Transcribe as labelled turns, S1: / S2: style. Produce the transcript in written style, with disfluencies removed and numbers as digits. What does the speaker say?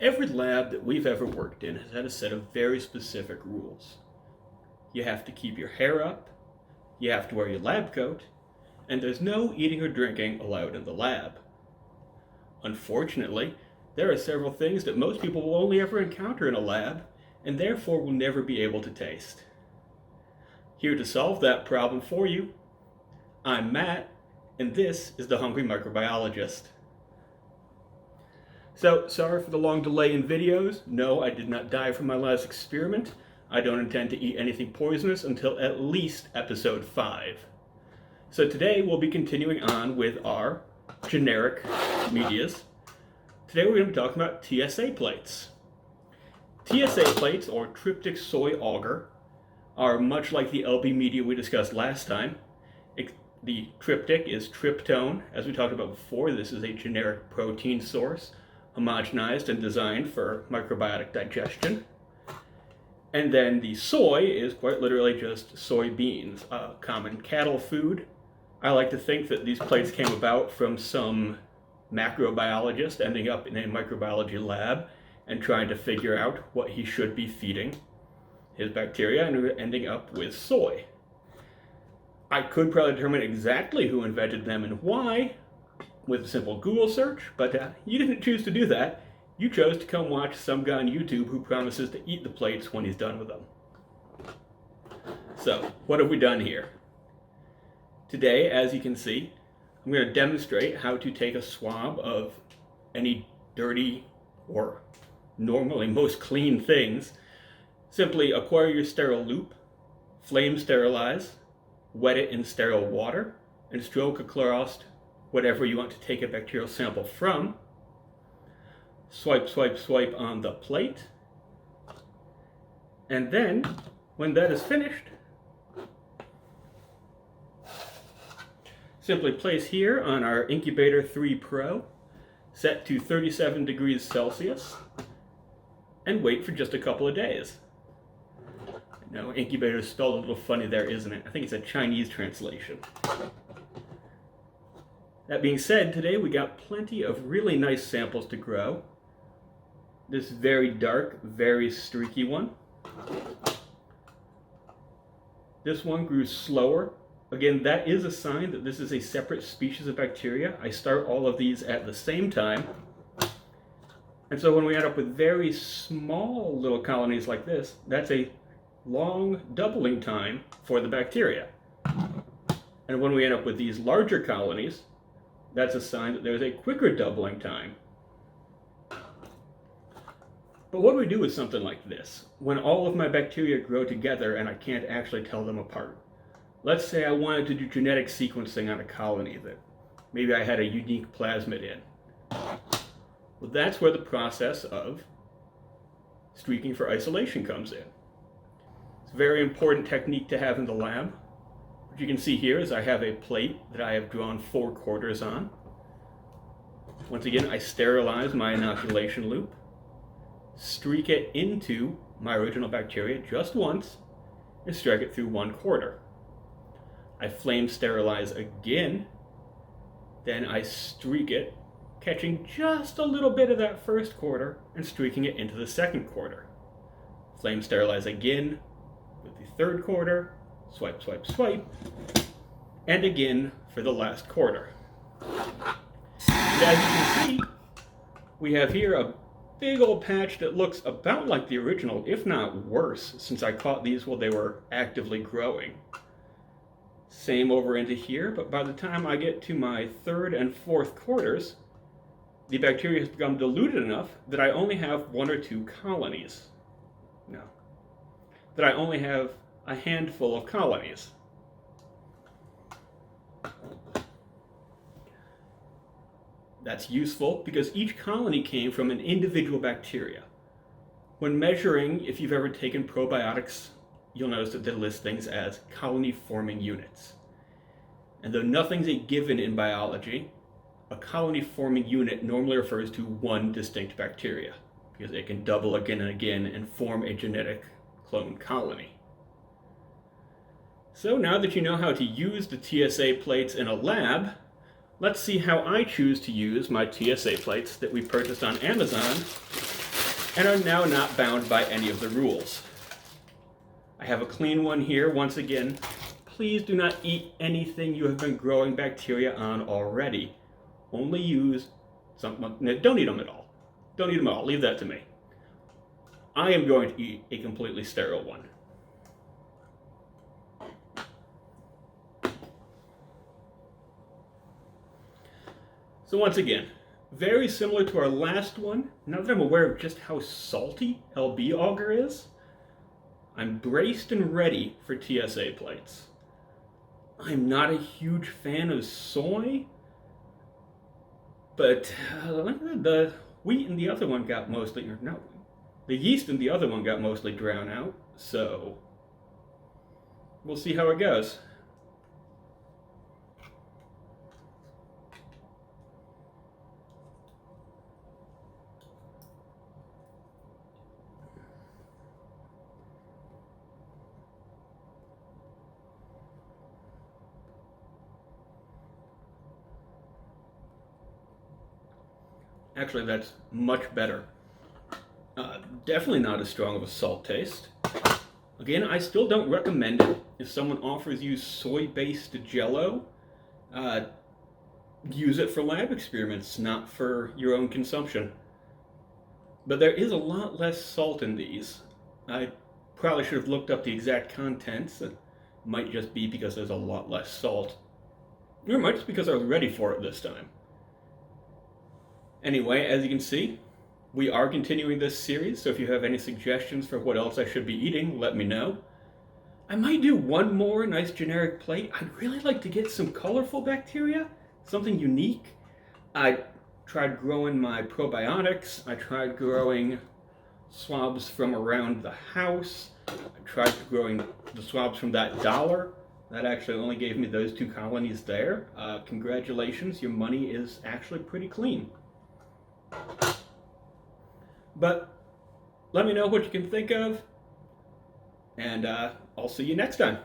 S1: Every lab that we've ever worked in has had a set of very specific rules. You have to keep your hair up, you have to wear your lab coat, and there's no eating or drinking allowed in the lab. Unfortunately, there are several things that most people will only ever encounter in a lab, and therefore will never be able to taste. Here to solve that problem for you, I'm Matt, and this is The Hungry Microbiologist. So, sorry for the long delay in videos. No, I did not die from my last experiment. I don't intend to eat anything poisonous until at least episode 5. So today we'll be continuing on with our generic medias. Today we're going to be talking about TSA plates. TSA plates, or tryptic soy agar, are much like the LB media we discussed last time. The tryptic is tryptone. As we talked about before, this is a generic protein source, homogenized and designed for microbiotic digestion. And then the soy is quite literally just soybeans, a common cattle food. I like to think that these plates came about from some macrobiologist ending up in a microbiology lab and trying to figure out what he should be feeding his bacteria, and ending up with soy. I could probably determine exactly who invented them and why with a simple Google search, but you didn't choose to do that. You chose to come watch some guy on YouTube who promises to eat the plates when he's done with them. So, what have we done here? Today, as you can see, I'm going to demonstrate how to take a swab of any dirty or normally most clean things. Simply acquire your sterile loop, flame sterilize, wet it in sterile water, and stroke a Chlorost whatever you want to take a bacterial sample from. Swipe, swipe, swipe on the plate. And then, when that is finished, simply place here on our Incubator 3 Pro, set to 37 degrees Celsius, and wait for just a couple of days. No, incubator is spelled a little funny there, isn't it? I think it's a Chinese translation. That being said, today we got plenty of really nice samples to grow. This very dark, very streaky one. This one grew slower. Again, that is a sign that this is a separate species of bacteria. I start all of these at the same time. And so when we end up with very small little colonies like this, that's a long doubling time for the bacteria. And when we end up with these larger colonies, that's a sign that there's a quicker doubling time. But what do we do with something like this, when all of my bacteria grow together and I can't actually tell them apart? Let's say I wanted to do genetic sequencing on a colony that maybe I had a unique plasmid in. Well, that's where the process of streaking for isolation comes in. It's a very important technique to have in the lab. What you can see here is I have a plate that I have drawn 4 quarters on. Once again, I sterilize my inoculation loop, streak it into my original bacteria just once, and strike it through 1 quarter. I flame sterilize again, then I streak it, catching just a little bit of that first quarter and streaking it into the 2nd quarter. Flame sterilize again with the 3rd quarter, swipe, swipe, swipe, and again for the last quarter. And as you can see, we have here a big old patch that looks about like the original, if not worse, since I caught these while they were actively growing. Same over into here, but by the time I get to my 3rd and 4th quarters, the bacteria has become diluted enough that I only have 1 or 2 colonies. No. That I only have a handful of colonies. That's useful because each colony came from an individual bacteria. When measuring, if you've ever taken probiotics, you'll notice that they list things as colony-forming units. And though nothing's a given in biology, a colony-forming unit normally refers to one distinct bacteria, because it can double again and again and form a genetic clone colony. So now that you know how to use the TSA plates in a lab, let's see how I choose to use my TSA plates that we purchased on Amazon and are now not bound by any of the rules. I have a clean one here. Once again, please do not eat anything you have been growing bacteria on already. Only use some, don't eat them at all. Don't eat them at all, leave that to me. I am going to eat a completely sterile one. So once again, very similar to our last one, now that I'm aware of just how salty LB agar is, I'm braced and ready for TSA plates. I'm not a huge fan of soy, but the wheat in the other one got mostly, or no, the yeast in the other one got mostly drowned out, so we'll see how it goes. Actually, that's much better. Definitely not as strong of a salt taste. Again, I still don't recommend it. If someone offers you soy-based Jell-O, use it for lab experiments, not for your own consumption. But there is a lot less salt in these. I probably should have looked up the exact contents. It might just be because there's a lot less salt. Or it might just be because I was ready for it this time. Anyway, as you can see, we are continuing this series, so if you have any suggestions for what else I should be eating, let me know. I might do one more nice generic plate. I'd really like to get some colorful bacteria, something unique. I tried growing my probiotics. I tried growing swabs from around the house. I tried growing the swabs from that dollar. That actually only gave me those 2 colonies there. Congratulations, your money is actually pretty clean. But let me know what you can think of, and I'll see you next time.